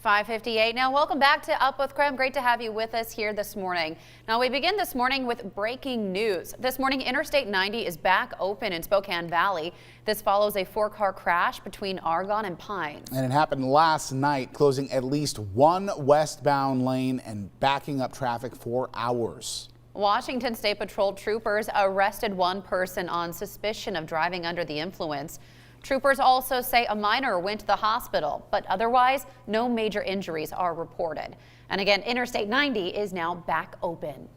5:58 now. Welcome back to Up with KREM. Great to have you with us here this morning. Now we begin this morning with breaking news. This morning, Interstate 90 is back open in Spokane Valley. This follows a 4-car crash between Argonne and Pines. And it happened last night, closing at least one westbound lane and backing up traffic for hours. Washington State Patrol troopers arrested one person on suspicion of driving under the influence. Troopers also say a minor went to the hospital, but otherwise no major injuries are reported. And again, Interstate 90 is now back open.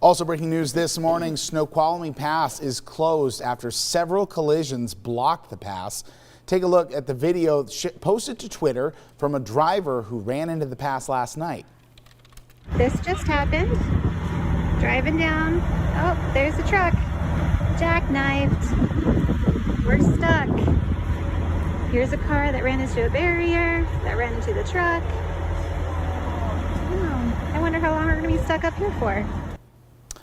Also breaking news this morning, Snoqualmie Pass is closed after several collisions blocked the pass. Take a look at the video posted to Twitter from a driver who ran into the pass last night. This just happened. Driving down. Oh, there's a truck. Jackknifed. We're stuck. Here's a car that ran into a barrier, that ran into the truck. Oh, I wonder how long we're going to be stuck up here for.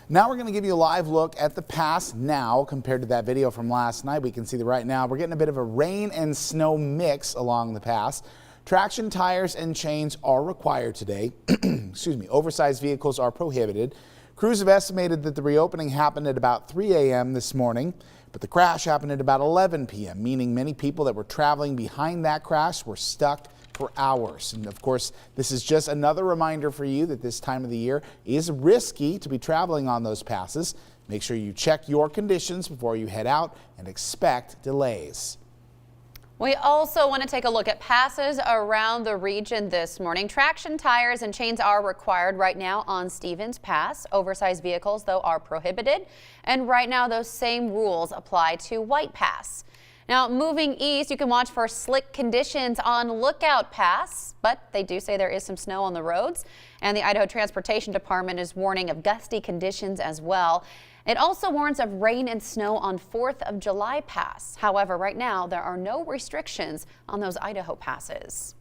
Now we're going to give you a live look at the pass now compared to that video from last night. We can see that right now we're getting a bit of a rain and snow mix along the pass. Traction tires and chains are required today. Excuse me. Oversized vehicles are prohibited. Crews have estimated that the reopening happened at about 3 a.m. this morning, but the crash happened at about 11 p.m., meaning many people that were traveling behind that crash were stuck for hours. And of course, this is just another reminder for you that this time of the year is risky to be traveling on those passes. Make sure you check your conditions before you head out and expect delays. We also want to take a look at passes around the region this morning. Traction tires and chains are required right now on Stevens Pass. Oversized vehicles, though, are prohibited. And right now, those same rules apply to White Pass. Now, moving east, you can watch for slick conditions on Lookout Pass, but they do say there is some snow on the roads. And the Idaho Transportation Department is warning of gusty conditions as well. It also warns of rain and snow on 4th of July Pass. However, right now, there are no restrictions on those Idaho passes.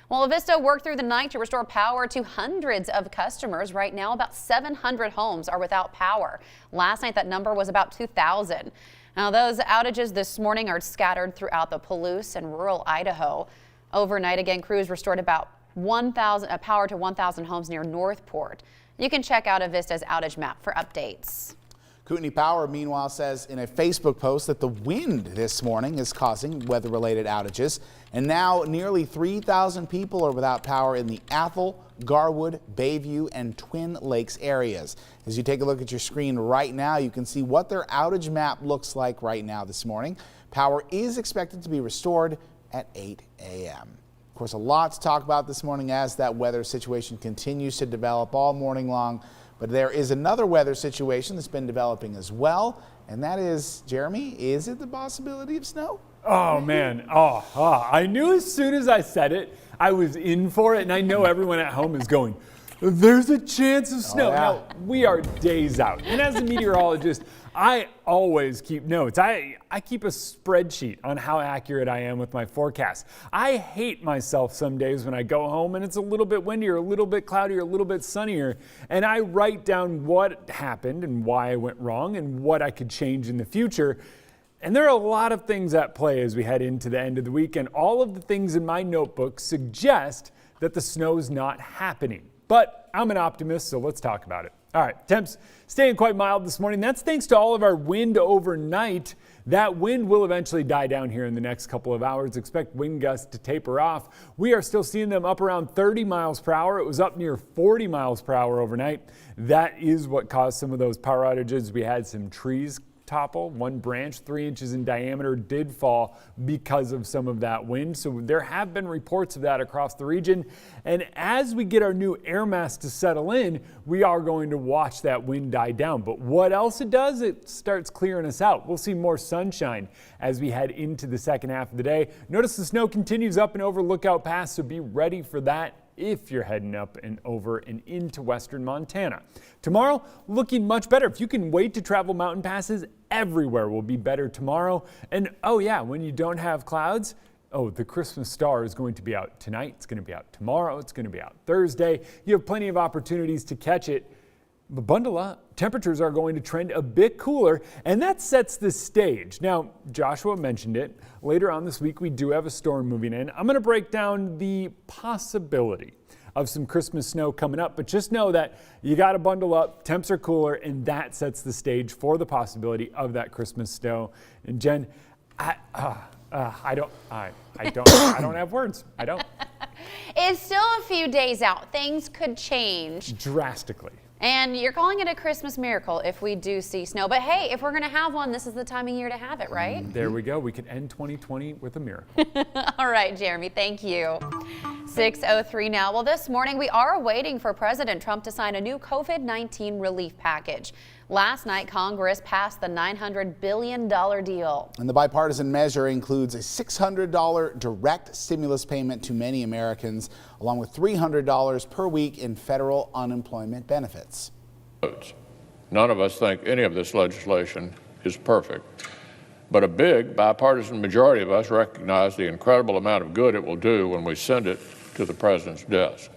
Well, Avista worked through the night to restore power to hundreds of customers. Right now, about 700 homes are without power. Last night, that number was about 2,000. Now, those outages this morning are scattered throughout the Palouse and rural Idaho. Overnight, again, crews restored about 1,000 power to 1,000 homes near Northport. You can check out Avista's outage map for updates. Kootenai Power, meanwhile, says in a Facebook post that the wind this morning is causing weather-related outages. And now nearly 3,000 people are without power in the Athol, Garwood, Bayview, and Twin Lakes areas. As you take a look at your screen right now, you can see what their outage map looks like right now this morning. Power is expected to be restored at 8 a.m. Of course, a lot to talk about this morning as that weather situation continues to develop all morning long. But there is another weather situation that's been developing as well. And that is, Jeremy, is it the possibility of snow? Oh, man. I knew as soon as I said it, I was in for it. And I know everyone at home is going, there's a chance of snow. Yeah. Now, we are days out. And as a meteorologist, I always keep notes. I keep a spreadsheet on how accurate I am with my forecast. I hate myself some days when I go home and it's a little bit windier, a little bit cloudier, a little bit sunnier, and I write down what happened and why I went wrong and what I could change in the future. And there are a lot of things at play as we head into the end of the week, and all of the things in my notebook suggest that the snow's not happening. But I'm an optimist, so let's talk about it. All right, temps staying quite mild this morning. That's thanks to all of our wind overnight. That wind will eventually die down here in the next couple of hours. Expect wind gusts to taper off. We are still seeing them up around 30 miles per hour. It was up near 40 miles per hour overnight. That is what caused some of those power outages. We had some trees topple. One branch 3 inches in diameter did fall because of some of that wind. So there have been reports of that across the region. And as we get our new air mass to settle in, we are going to watch that wind die down. But what else it does, it starts clearing us out. We'll see more sunshine as we head into the second half of the day. Notice the snow continues up and over Lookout Pass, so be ready for that if you're heading up and over and into western Montana. Tomorrow, looking much better. If you can wait to travel mountain passes, everywhere will be better tomorrow. And oh yeah, when you don't have clouds, the Christmas star is going to be out tonight. It's going to be out tomorrow. It's going to be out Thursday. You have plenty of opportunities to catch it. But bundle up. Temperatures are going to trend a bit cooler, and that sets the stage. Now, Joshua mentioned it. Later on this week, we do have a storm moving in. I'm going to break down the possibility of some Christmas snow coming up, but just know that you got to bundle up. Temps are cooler, and that sets the stage for the possibility of that Christmas snow. And Jen, I don't have words. I don't. It's still a few days out. Things could change Drastically. And you're calling it a Christmas miracle if we do see snow. But hey, if we're going to have one, this is the time of year to have it, right? There we go. We could end 2020 with a miracle. All right, Jeremy, thank you. 6:03 now. Well, this morning we are waiting for President Trump to sign a new COVID-19 relief package. Last night, Congress passed the $900 billion deal. And the bipartisan measure includes a $600 direct stimulus payment to many Americans, along with $300 per week in federal unemployment benefits. None of us think any of this legislation is perfect, but a big bipartisan majority of us recognize the incredible amount of good it will do when we send it to the president's desk.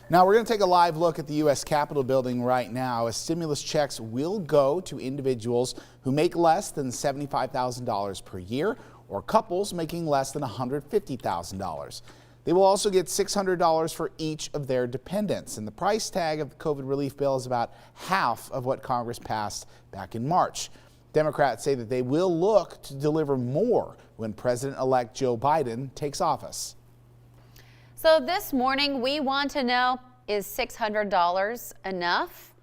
Now we're going to take a live look at the U.S. Capitol building right now, as stimulus checks will go to individuals who make less than $75,000 per year or couples making less than $150,000. They will also get $600 for each of their dependents, and the price tag of the COVID relief bill is about half of what Congress passed back in March. Democrats say that they will look to deliver more when President-elect Joe Biden takes office. So this morning, we want to know, is $600 enough?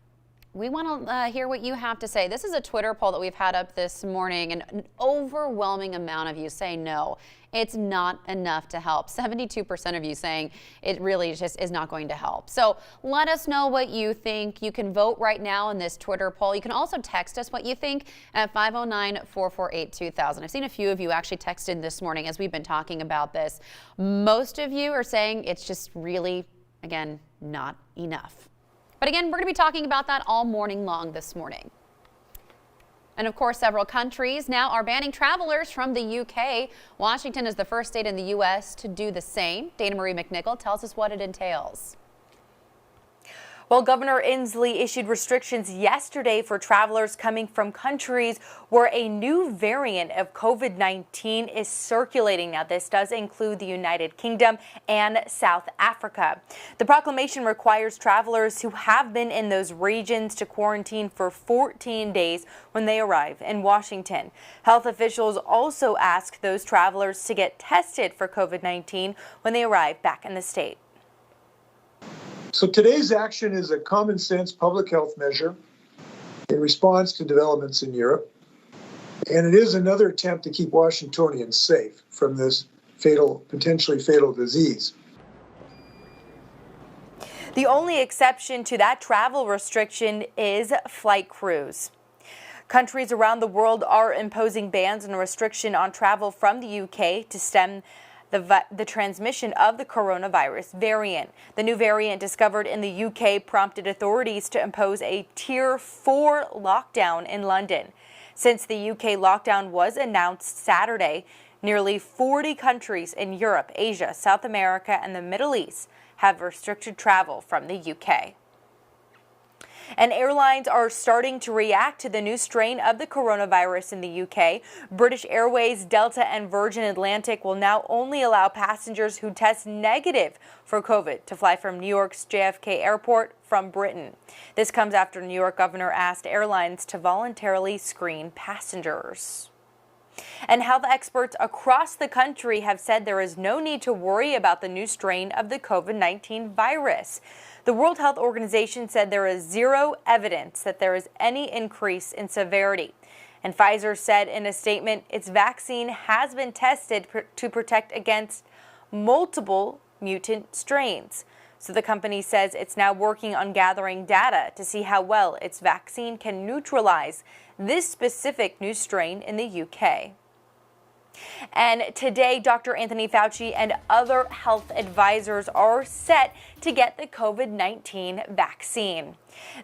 We want to hear what you have to say. This is a Twitter poll that we've had up this morning, and an overwhelming amount of you say no, it's not enough to help. 72% of you saying it really just is not going to help. So let us know what you think. You can vote right now in this Twitter poll. You can also text us what you think at 509-448-2000. I've seen a few of you actually texted this morning as we've been talking about this. Most of you are saying it's just really, again, not enough. But again, we're going to be talking about that all morning long this morning. And of course, several countries now are banning travelers from the UK. Washington is the first state in the U.S. to do the same. Dana Marie McNichol tells us what it entails. Well, Governor Inslee issued restrictions yesterday for travelers coming from countries where a new variant of COVID-19 is circulating. Now, this does include the United Kingdom and South Africa. The proclamation requires travelers who have been in those regions to quarantine for 14 days when they arrive in Washington. Health officials also ask those travelers to get tested for COVID-19 when they arrive back in the state. So today's action is a common sense public health measure in response to developments in Europe. And it is another attempt to keep Washingtonians safe from this potentially fatal disease. The only exception to that travel restriction is flight crews. Countries around the world are imposing bans and restriction on travel from the UK to stem the transmission of the coronavirus variant. The new variant discovered in the UK prompted authorities to impose a Tier 4 lockdown in London. Since the UK lockdown was announced Saturday, nearly 40 countries in Europe, Asia, South America, and the Middle East have restricted travel from the UK. And airlines are starting to react to the new strain of the coronavirus in the UK. British Airways, Delta, and Virgin Atlantic will now only allow passengers who test negative for COVID to fly from New York's JFK Airport from Britain. This comes after New York governor asked airlines to voluntarily screen passengers. And health experts across the country have said there is no need to worry about the new strain of the COVID-19 virus. The World Health Organization said there is zero evidence that there is any increase in severity. And Pfizer said in a statement its vaccine has been tested to protect against multiple mutant strains. So the company says it's now working on gathering data to see how well its vaccine can neutralize this specific new strain in the UK. And today, Dr. Anthony Fauci and other health advisors are set to get the COVID-19 vaccine.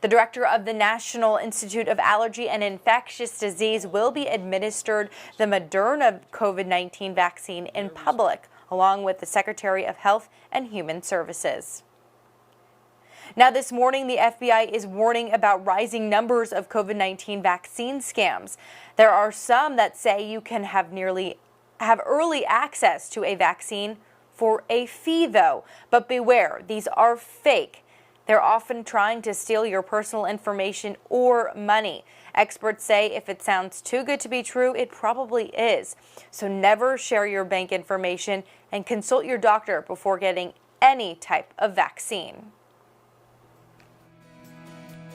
The director of the National Institute of Allergy and Infectious Disease will be administered the Moderna COVID-19 vaccine in public, along with the Secretary of Health and Human Services. Now this morning, the FBI is warning about rising numbers of COVID-19 vaccine scams. There are some that say you can have early access to a vaccine for a fee though. But beware, these are fake. They're often trying to steal your personal information or money. Experts say if it sounds too good to be true, it probably is. So never share your bank information and consult your doctor before getting any type of vaccine.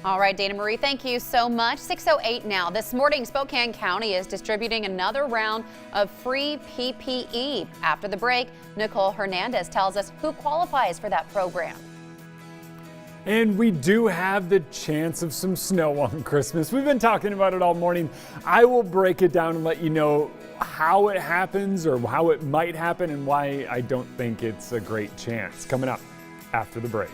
All right, Dana Marie, thank you so much. 6:08 now. This morning, Spokane County is distributing another round of free PPE. After the break, Nicole Hernandez tells us who qualifies for that program. And we do have the chance of some snow on Christmas. We've been talking about it all morning. I will break it down and let you know how it happens or how it might happen and why I don't think it's a great chance. Coming up after the break.